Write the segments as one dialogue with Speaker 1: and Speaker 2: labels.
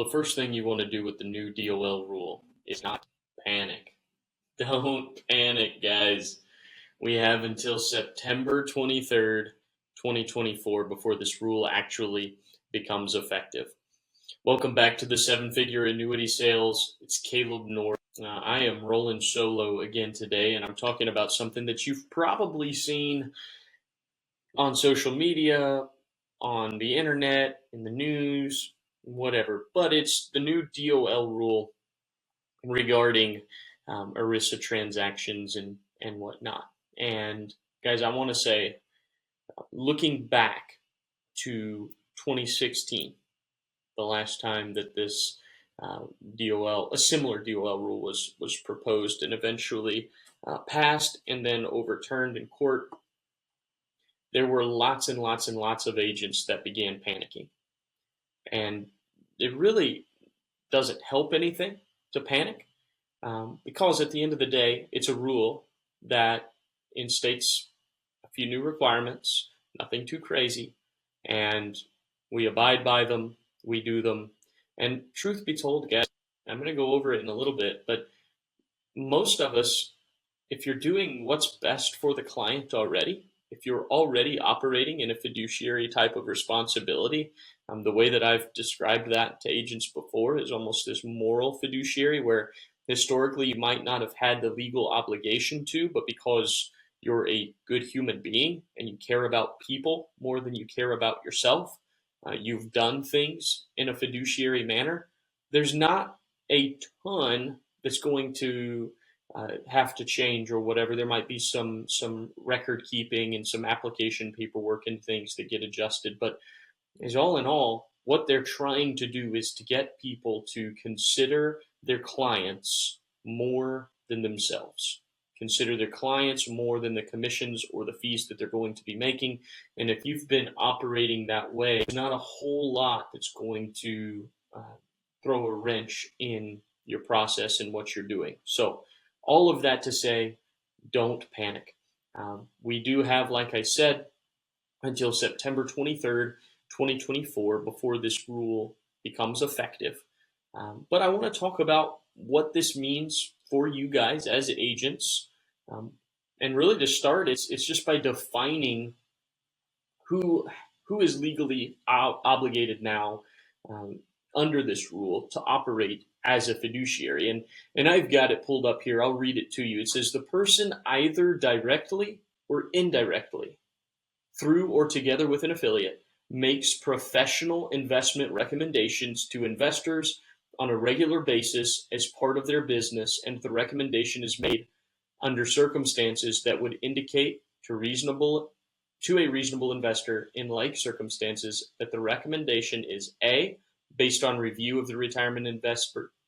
Speaker 1: Well, the first thing you want to do with the new DOL rule is not panic. Don't panic, guys. We have until September 23rd, 2024 before this rule actually becomes effective. Welcome back to the seven-figure annuity sales. It's Caleb North. I am rolling solo again today, and I'm talking about something that you've probably seen on social media, on the internet, in the news, whatever. But it's the new DOL rule regarding ERISA transactions and whatnot. And guys, I want to say, looking back to 2016, the last time that this a similar DOL rule was proposed and eventually passed and then overturned in court, there were lots and lots and lots of agents that began panicking. And it really doesn't help anything to panic because at the end of the day, it's a rule that instates a few new requirements, nothing too crazy, and we abide by them, we do them. And truth be told, guys, I'm going to go over it in a little bit, but most of us, if you're doing what's best for the client already, if you're already operating in a fiduciary type of responsibility, the way that I've described that to agents before is almost this moral fiduciary where historically you might not have had the legal obligation to, but because you're a good human being and you care about people more than you care about yourself, you've done things in a fiduciary manner. There's not a ton that's going to have to change or whatever. There might be some record keeping and some application paperwork and things that get adjusted, but is all in all, what they're trying to do is to get people to consider their clients more than themselves. Consider their clients more than the commissions or the fees that they're going to be making. And if you've been operating that way, there's not a whole lot that's going to throw a wrench in your process and what you're doing. So all of that to say, don't panic. We do have, like I said, until September 23rd, 2024 before this rule becomes effective. But I want to talk about what this means for you guys as agents. And really to start, it's just by defining who is legally obligated now under this rule to operate as a fiduciary. And I've got it pulled up here. I'll read it to you. It says the person either directly or indirectly, through or together with an affiliate, makes professional investment recommendations to investors on a regular basis as part of their business, and the recommendation is made under circumstances that would indicate to a reasonable investor in like circumstances that the recommendation is A, based on review of the retirement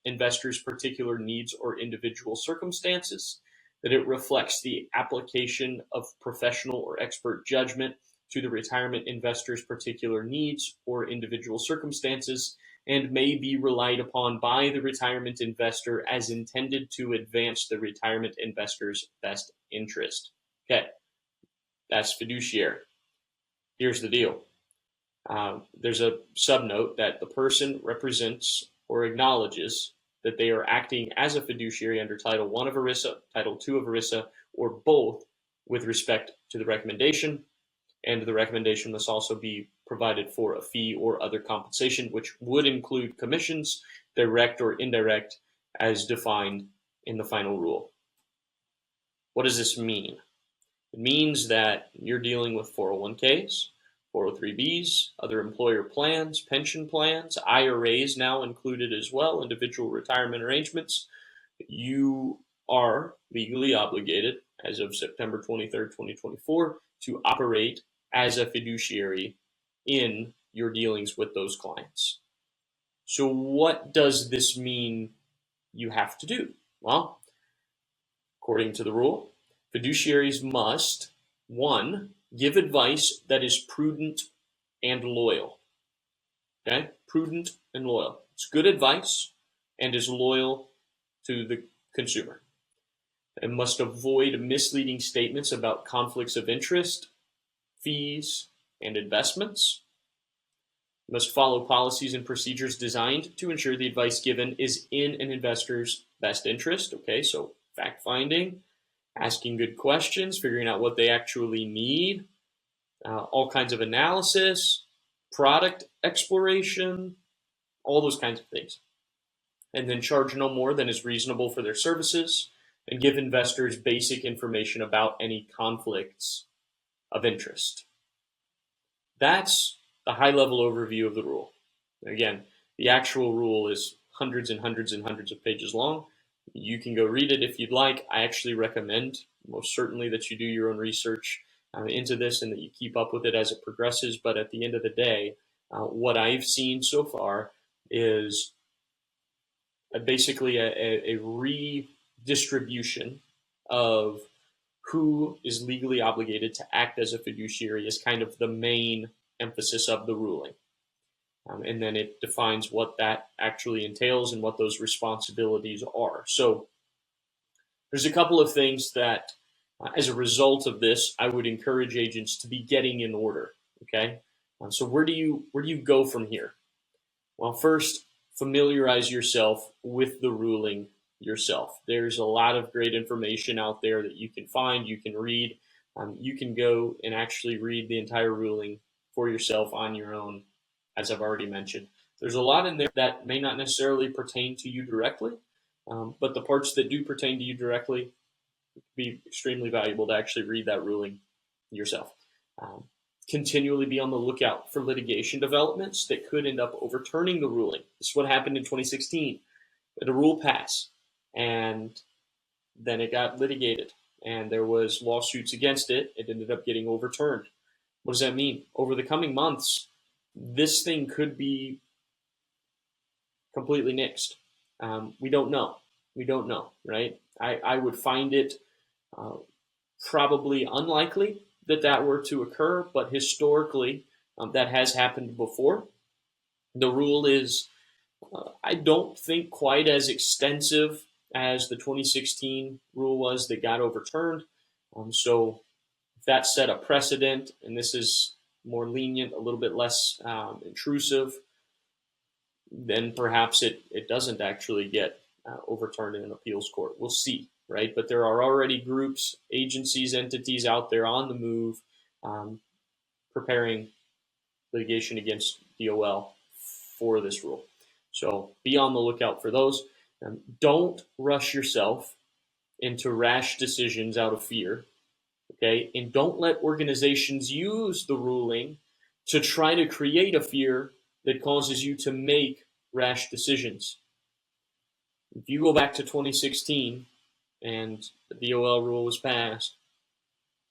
Speaker 1: investor's particular needs or individual circumstances, that it reflects the application of professional or expert judgment to the retirement investor's particular needs or individual circumstances, and may be relied upon by the retirement investor as intended to advance the retirement investor's best interest. Okay, that's fiduciary. Here's the deal. There's a subnote that the person represents or acknowledges that they are acting as a fiduciary under Title I of ERISA, Title II of ERISA, or both with respect to the recommendation, and the recommendation must also be provided for a fee or other compensation, which would include commissions, direct or indirect, as defined in the final rule. What does this mean? It means that you're dealing with 401ks, 403bs, other employer plans, pension plans, IRAs now included as well, individual retirement arrangements. You are legally obligated as of September 23rd, 2024 to operate as a fiduciary in your dealings with those clients. So what does this mean you have to do? Well, according to the rule, fiduciaries must, 1, give advice that is prudent and loyal. Okay? Prudent and loyal. It's good advice and is loyal to the consumer. And must avoid misleading statements about conflicts of interest, fees, and investments. You must follow policies and procedures designed to ensure the advice given is in an investor's best interest. Okay, so fact finding, asking good questions, figuring out what they actually need, all kinds of analysis, product exploration, all those kinds of things. And then charge no more than is reasonable for their services, and give investors basic information about any conflicts of interest. That's the high-level overview of the rule. Again, the actual rule is hundreds and hundreds and hundreds of pages long. You can go read it if you'd like. I actually recommend most certainly that you do your own research into this and that you keep up with it as it progresses. But at the end of the day, what I've seen so far is basically a redistribution of who is legally obligated to act as a fiduciary is kind of the main emphasis of the ruling. And then it defines what that actually entails and what those responsibilities are. So there's a couple of things that, as a result of this, I would encourage agents to be getting in order. Okay, so where do you go from here? Well, first, familiarize yourself with the ruling yourself. There's a lot of great information out there that you can find, you can read. You can go and actually read the entire ruling for yourself on your own, as I've already mentioned. There's a lot in there that may not necessarily pertain to you directly, but the parts that do pertain to you directly would be extremely valuable to actually read that ruling yourself. Continually be on the lookout for litigation developments that could end up overturning the ruling. This is what happened in 2016. We had a rule pass, and then it got litigated, and there was lawsuits against it. It ended up getting overturned. What does that mean? Over the coming months, this thing could be completely nixed. We don't know. We don't know, right? I would find it probably unlikely that were to occur, but historically, that has happened before. The rule is, I don't think, quite as extensive as the 2016 rule was that got overturned. So if that set a precedent, and this is more lenient, a little bit less intrusive, then perhaps it doesn't actually get overturned in an appeals court. We'll see, right? But there are already groups, agencies, entities out there on the move preparing litigation against DOL for this rule. So be on the lookout for those. Don't rush yourself into rash decisions out of fear, okay? And don't let organizations use the ruling to try to create a fear that causes you to make rash decisions. If you go back to 2016 and the DOL rule was passed,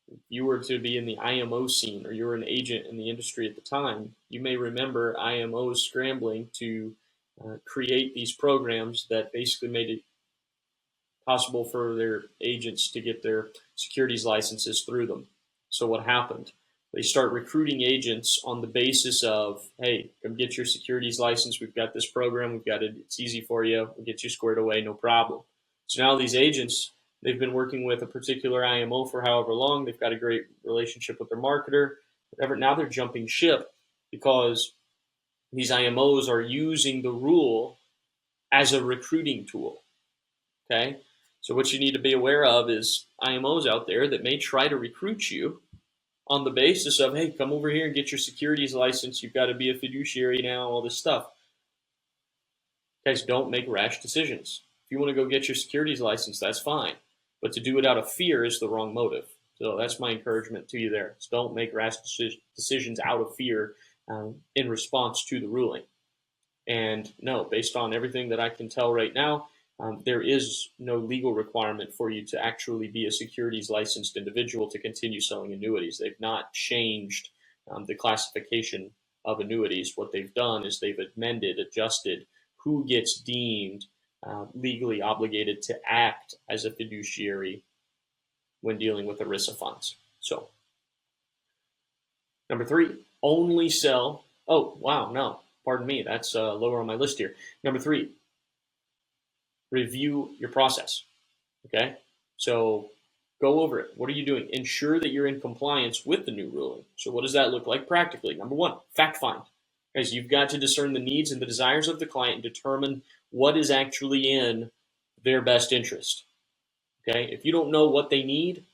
Speaker 1: if you were to be in the IMO scene or you were an agent in the industry at the time, you may remember IMOs scrambling to create these programs that basically made it possible for their agents to get their securities licenses through them. So what happened? They start recruiting agents on the basis of, hey, come get your securities license. We've got this program. We've got it. It's easy for you. We'll get you squared away. No problem. So now these agents, they've been working with a particular IMO for however long. They've got a great relationship with their marketer, whatever. Now they're jumping ship because these IMOs are using the rule as a recruiting tool. Okay? So what you need to be aware of is IMOs out there that may try to recruit you on the basis of, hey, come over here and get your securities license. You've got to be a fiduciary now, all this stuff. Guys, don't make rash decisions. If you want to go get your securities license, that's fine. But to do it out of fear is the wrong motive. So that's my encouragement to you there. So don't make rash decisions out of fear in response to the ruling. And no, based on everything that I can tell right now, there is no legal requirement for you to actually be a securities licensed individual to continue selling annuities. They've not changed the classification of annuities. What they've done is they've amended, adjusted who gets deemed legally obligated to act as a fiduciary when dealing with ERISA funds. So, number 3, only sell. Oh, wow, no, pardon me. That's lower on my list here. Number 3, review your process. Okay, so go over it. What are you doing? Ensure that you're in compliance with the new ruling. So what does that look like practically? Number 1, fact find. Because you've got to discern the needs and the desires of the client and determine what is actually in their best interest. Okay? If you don't know what they need,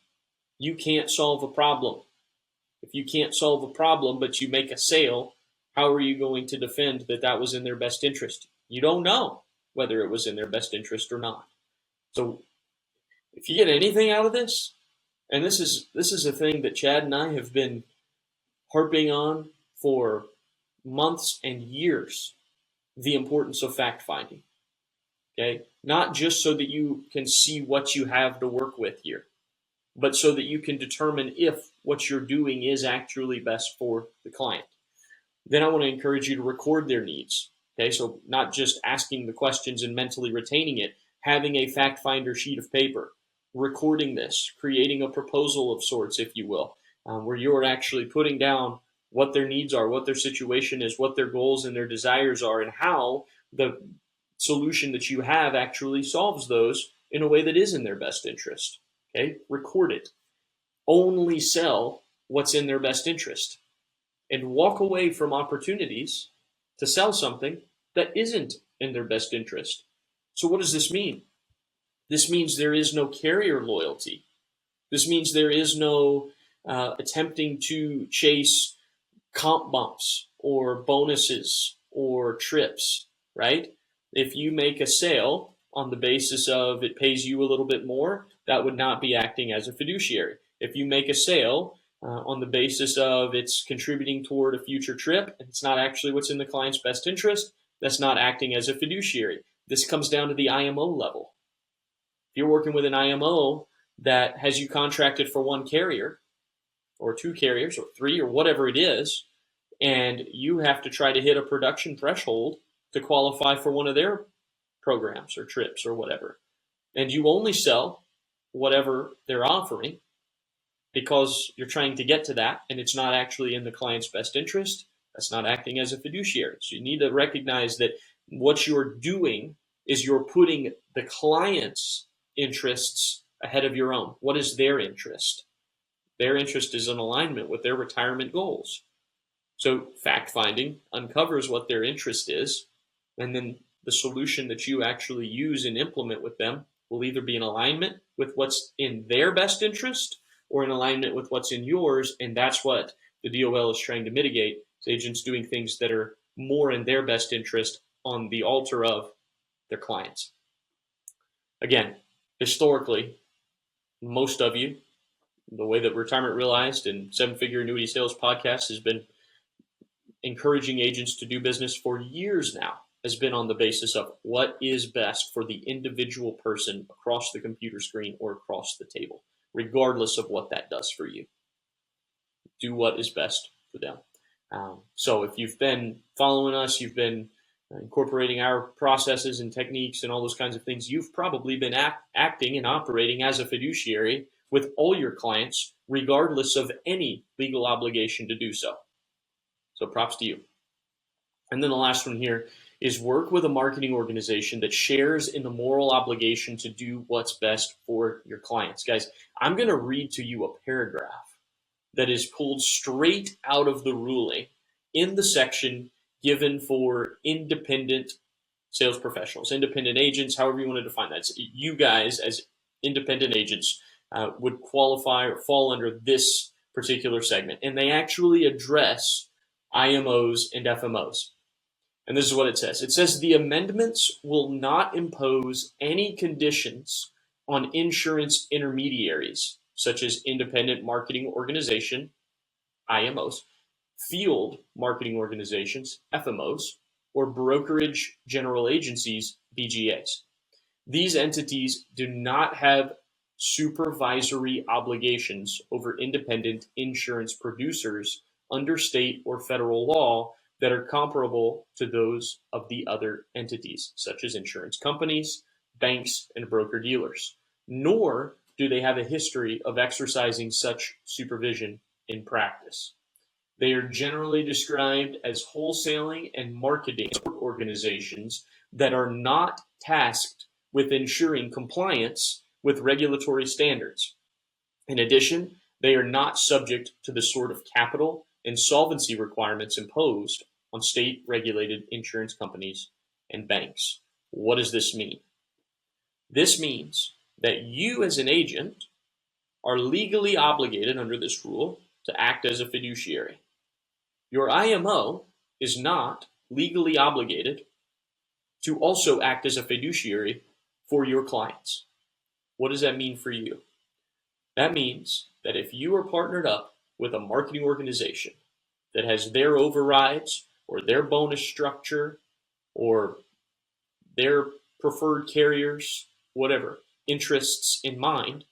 Speaker 1: you can't solve a problem. If you can't solve a problem but you make a sale, how are you going to defend that that was in their best interest? You don't know whether it was in their best interest or not. So if you get anything out of this, and this is a thing that Chad and I have been harping on for months and years, the importance of fact finding. Okay? Not just so that you can see what you have to work with here, but so that you can determine if what you're doing is actually best for the client. Then I want to encourage you to record their needs. Okay, so not just asking the questions and mentally retaining it, having a fact finder sheet of paper, recording this, creating a proposal of sorts, if you will, where you're actually putting down what their needs are, what their situation is, what their goals and their desires are, and how the solution that you have actually solves those in a way that is in their best interest. Okay, record it. Only sell what's in their best interest, and walk away from opportunities to sell something that isn't in their best interest. So what does this mean? This means there is no carrier loyalty. This means there is no attempting to chase comp bumps or bonuses or trips, right? If you make a sale on the basis of it pays you a little bit more, that would not be acting as a fiduciary. If you make a sale on the basis of it's contributing toward a future trip and it's not actually what's in the client's best interest, that's not acting as a fiduciary. This comes down to the IMO level. If you're working with an IMO that has you contracted for one carrier or two carriers or three or whatever it is, and you have to try to hit a production threshold to qualify for one of their programs or trips or whatever, and you only sell whatever they're offering because you're trying to get to that and it's not actually in the client's best interest, that's not acting as a fiduciary. So you need to recognize that what you're doing is you're putting the client's interests ahead of your own. What is their interest? Their interest is in alignment with their retirement goals. So fact finding uncovers what their interest is, and then the solution that you actually use and implement with them will either be in alignment with what's in their best interest or in alignment with what's in yours, and that's what the DOL is trying to mitigate. It's agents doing things that are more in their best interest on the altar of their clients. Again, historically, most of you, the way that Retirement Realized and Seven Figure Annuity Sales Podcast has been encouraging agents to do business for years now, has been on the basis of what is best for the individual person across the computer screen or across the table, regardless of what that does for you. Do what is best for them. So if you've been following us, you've been incorporating our processes and techniques and all those kinds of things, you've probably been acting and operating as a fiduciary with all your clients, regardless of any legal obligation to do so. So props to you. And then the last one here is work with a marketing organization that shares in the moral obligation to do what's best for your clients. Guys, I'm going to read to you a paragraph that is pulled straight out of the ruling in the section given for independent sales professionals, independent agents, however you want to define that. So you guys as independent agents would qualify or fall under this particular segment. And they actually address IMOs and FMOs. And this is what it says. It says the amendments will not impose any conditions on insurance intermediaries, such as independent marketing organization, IMOs, field marketing organizations, FMOs, or brokerage general agencies, BGAs. These entities do not have supervisory obligations over independent insurance producers under state or federal law that are comparable to those of the other entities, such as insurance companies, banks, and broker-dealers, nor do they have a history of exercising such supervision in practice. They are generally described as wholesaling and marketing organizations that are not tasked with ensuring compliance with regulatory standards. In addition, they are not subject to the sort of capital and solvency requirements imposed on state-regulated insurance companies and banks. What does this mean? This means that you as an agent are legally obligated under this rule to act as a fiduciary. Your IMO is not legally obligated to also act as a fiduciary for your clients. What does that mean for you? That means that if you are partnered up with a marketing organization that has their overrides or their bonus structure or their preferred carriers, whatever, interests in mind,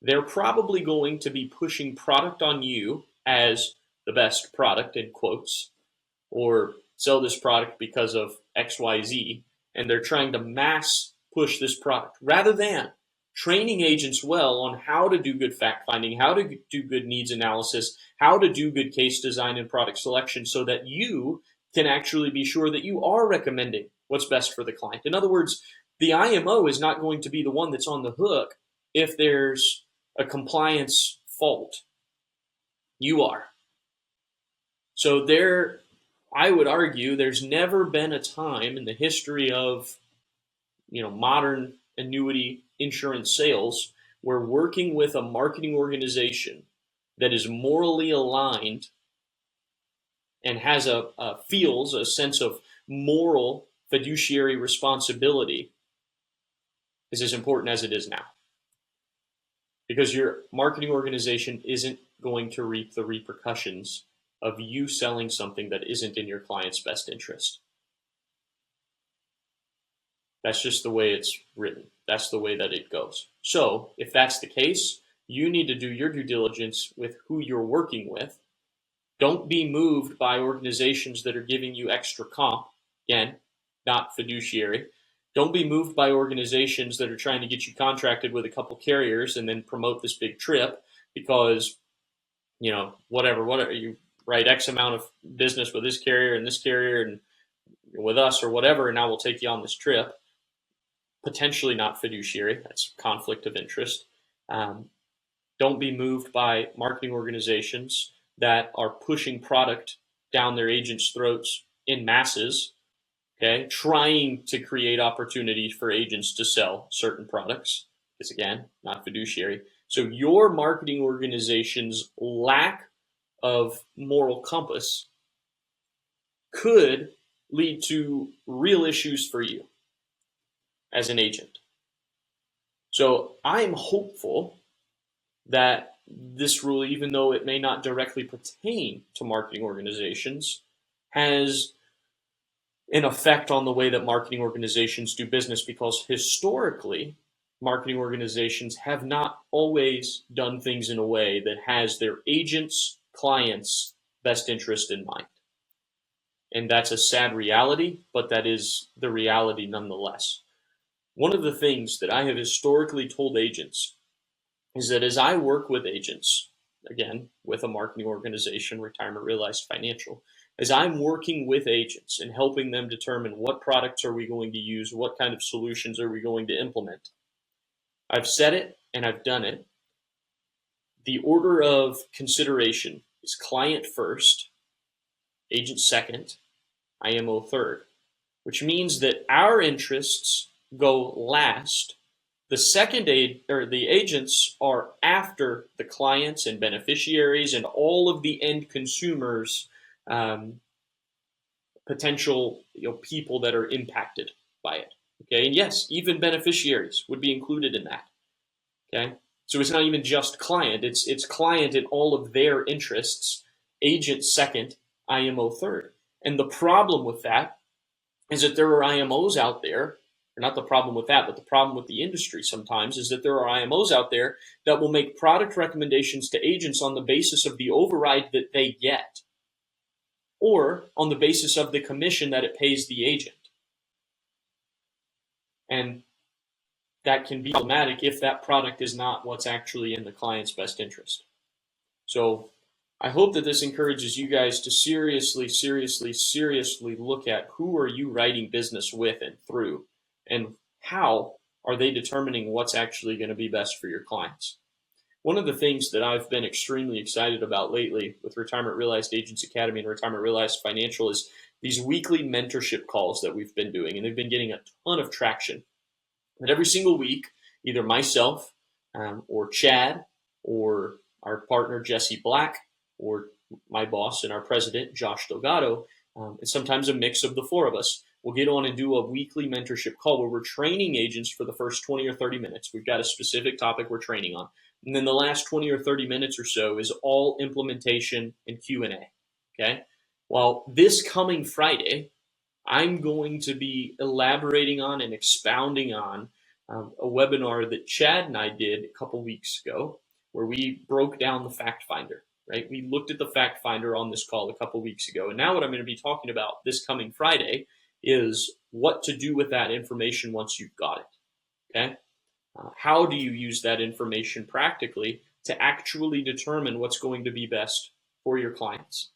Speaker 1: they're probably going to be pushing product on you as the best product, in quotes, or sell this product because of XYZ, and they're trying to mass push this product rather than training agents well on how to do good fact finding, how to do good needs analysis, how to do good case design and product selection so that you can actually be sure that you are recommending what's best for the client. In other words, the IMO is not going to be the one that's on the hook if there's a compliance fault. You are. So I would argue there's never been a time in the history of modern annuity insurance sales where working with a marketing organization that is morally aligned and has feels a sense of moral fiduciary responsibility is as important as it is now. Because your marketing organization isn't going to reap the repercussions of you selling something that isn't in your client's best interest. That's just the way it's written. That's the way that it goes. So if that's the case, you need to do your due diligence with who you're working with. Don't be moved by organizations that are giving you extra comp. Again, not fiduciary. Don't be moved by organizations that are trying to get you contracted with a couple carriers and then promote this big trip because, whatever, you write X amount of business with this carrier and with us or whatever, and now we'll take you on this trip. Potentially not fiduciary. That's conflict of interest. Don't be moved by marketing organizations that are pushing product down their agents' throats in masses. Okay, trying to create opportunities for agents to sell certain products. It's again not fiduciary. So your marketing organization's lack of moral compass could lead to real issues for you as an agent. So I'm hopeful that this rule, even though it may not directly pertain to marketing organizations, has an effect on the way that marketing organizations do business, because historically, marketing organizations have not always done things in a way that has their agents' clients' best interest in mind. And that's a sad reality, but that is the reality nonetheless. One of the things that I have historically told agents is that as I work with agents, again, with a marketing organization, Retirement Realized Financial, as I'm working with agents and helping them determine what products are we going to use, what kind of solutions are we going to implement, I've said it and I've done it. The order of consideration is client first, agent second, IMO third, which means that our interests go last. The the agents are after the clients and beneficiaries and all of the end consumers, potential people that are impacted by it. Okay, and yes, even beneficiaries would be included in that. Okay, so it's not even just client; it's client and all of their interests. Agent second, IMO third. And the problem with that is that there are IMOs out there. Or not the problem with that, but the problem with the industry sometimes is that there are IMOs out there that will make product recommendations to agents on the basis of the override that they get, or on the basis of the commission that it pays the agent. And that can be problematic if that product is not what's actually in the client's best interest. So I hope that this encourages you guys to seriously look at who are you writing business with and through, and how are they determining what's actually going to be best for your clients. One of the things that I've been extremely excited about lately with Retirement Realized Agents Academy and Retirement Realized Financial is these weekly mentorship calls that we've been doing, and they've been getting a ton of traction. And every single week, either myself or Chad or our partner Jesse Black or my boss and our president Josh Delgado, and sometimes a mix of the four of us, will get on and do a weekly mentorship call where we're training agents for the first 20 or 30 minutes. We've got a specific topic we're training on. And then the last 20 or 30 minutes or so is all implementation and Q&A. Okay? Well, this coming Friday, I'm going to be elaborating on and expounding on a webinar that Chad and I did a couple weeks ago where we broke down the fact finder, right? We looked at the fact finder on this call a couple weeks ago. And now what I'm going to be talking about this coming Friday is what to do with that information once you've got it, okay? How do you use that information practically to actually determine what's going to be best for your clients?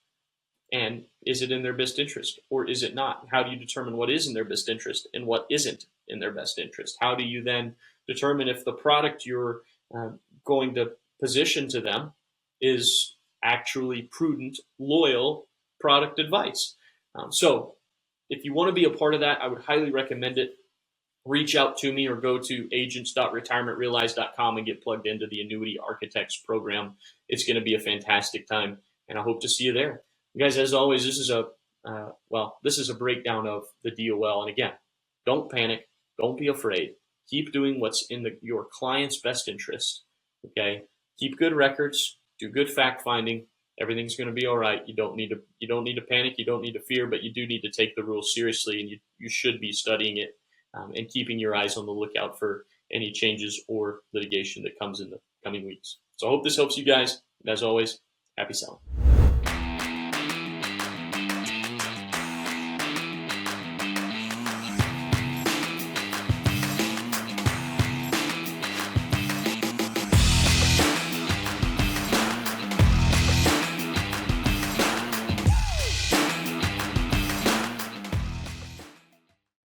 Speaker 1: And is it in their best interest or is it not? How do you determine what is in their best interest and what isn't in their best interest? How do you then determine if the product you're going to position to them is actually prudent, loyal product advice? So if you want to be a part of that, I would highly recommend it. Reach out to me or go to agents.retirementrealized.com and get plugged into the Annuity Architects program. It's going to be a fantastic time, and I hope to see you there. You guys, as always, this is a breakdown of the DOL. And again, don't panic. Don't be afraid. Keep doing what's in your client's best interest. Okay? Keep good records. Do good fact finding. Everything's going to be all right. You don't need to panic. You don't need to fear, but you do need to take the rules seriously, and you should be studying it and keeping your eyes on the lookout for any changes or litigation that comes in the coming weeks. So I hope this helps you guys. And as always, happy selling.